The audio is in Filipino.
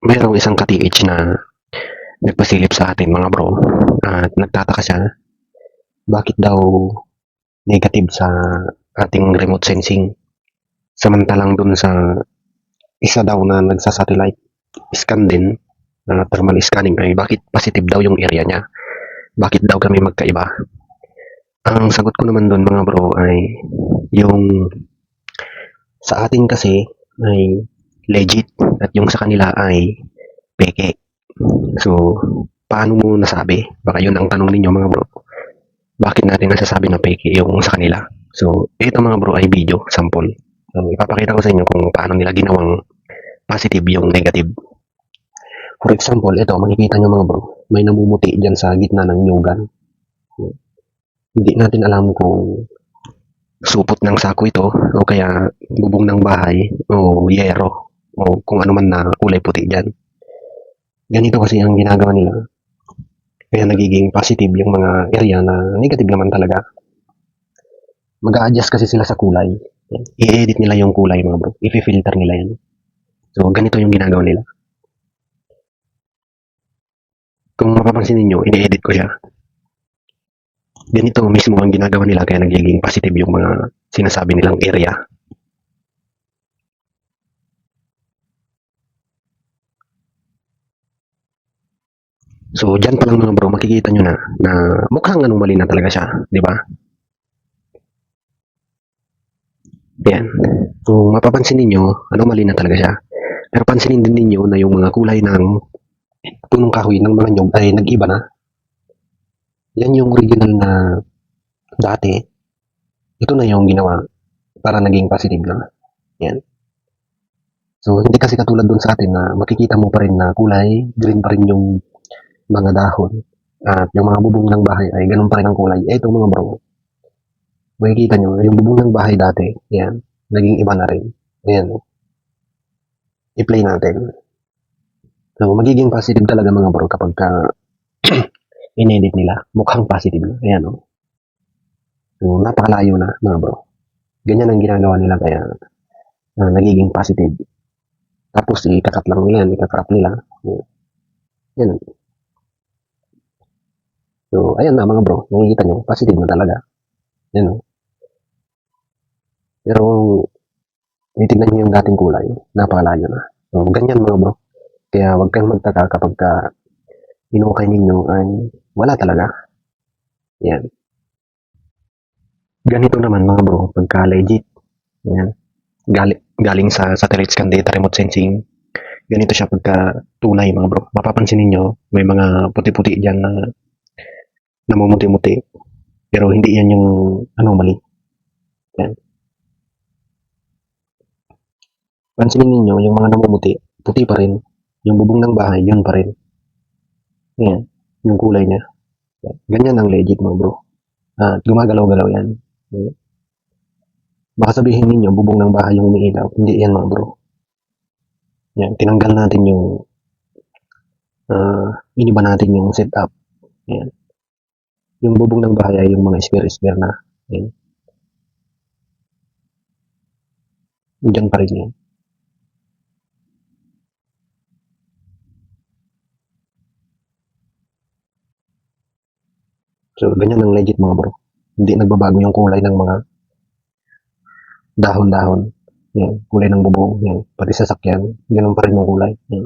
Merong isang ka-TH na nagpasilip sa atin mga bro at nagtataka siya bakit daw negative sa ating remote sensing samantalang dun sa isa daw na nagsa-satellite scan din na thermal scanning ay bakit positive daw yung area niya, bakit daw kami magkaiba. Ang sagot ko naman dun mga bro ay yung sa atin kasi ay legit at yung sa kanila ay peke. So, paano mo nasabi? Baka yun ang tanong ninyo mga bro. Bakit natin nasasabi na peke yung sa kanila? So, ito mga bro ay video sample. So, ipapakita ko sa inyo kung paano nila ginawang positive yung negative. For example, ito, makikita nyo mga bro, may namumuti dyan sa gitna ng nyugan. Hindi natin alam kung supot ng sako ito o kaya bubong ng bahay o yero o kung ano man na kulay puti dyan. Ganito kasi ang ginagawa nila. Kaya nagiging positive yung mga area na negative naman talaga. Mag-a-adjust kasi sila sa kulay. I-edit nila yung kulay mga bro. I-filter nila yan. So, ganito yung ginagawa nila. Kung mapapansin ninyo, ini-edit ko siya. Ganito mismo ang ginagawa nila kaya nagiging positive yung mga sinasabi nilang area. So, dyan pa lang mga bro, makikita nyo na mukhang anomaly na talaga siya, di ba? Yan. Kung mapapansin ninyo, anomaly na talaga siya. Pero pansinin din ninyo na yung mga kulay ng punong kahoy ng mga nyog ay nag-iba na. Yan yung original na dati. Ito na yung ginawa para naging positive na. Yan. So, hindi kasi katulad dun sa atin na makikita mo pa rin na kulay, green pa rin yung mga dahon. At yung mga bubong ng bahay ay ganun pa rin ang kulay. Ito mga bro, makikita nyo, yung bubong ng bahay dati, yan, naging iba na rin. Ayan, i-play natin. So, magiging positive talaga mga bro kapag in-edit nila. Mukhang positive na. Ayan o. So, napakalayo na mga bro. Ganyan ang ginagawa nila kaya nagiging positive. Tapos, ikakat lang nila yan, ikakrap nila. Yan. So, ayan na mga bro. Nakikita nyo, positive na talaga. Yan o. Pero, titignan nyo yung dating kulay. Napakalayo na. So, ganyan mga bro. Kaya huwag kang magtaka kapag inukay ninyo ay wala talaga. Yan. Ganito naman mga bro, pagka legit. Yan. Galing sa satellite scan data remote sensing. Ganito siya pagka tunay mga bro. Mapapansin ninyo, may mga puti-puti dyan na namumuti-muti. Pero hindi yan yung anomaly. Yan. Pansinin ninyo, yung mga namumuti, puti pa rin. Yung bubong ng bahay, yun pa rin. Yan. Yung kulay niya. Yan. Ganyan ang legit mga bro. Gumagalaw-galaw yan. Yan. Baka sabihin ninyo, bubong ng bahay yung umiilaw. Hindi yan mga bro. Yan. Tinanggal natin yung iniba natin yung setup. Yan. Yung bubong ng bahay ay yung mga square-square na. Yan. Diyan pa rin yan. So, ganyan ang legit mga bro. Hindi nagbabago yung kulay ng mga dahon-dahon. Yan. Kulay ng bubong. Yan. Pati sasakyan. Ganun pa rin yung kulay. Yan.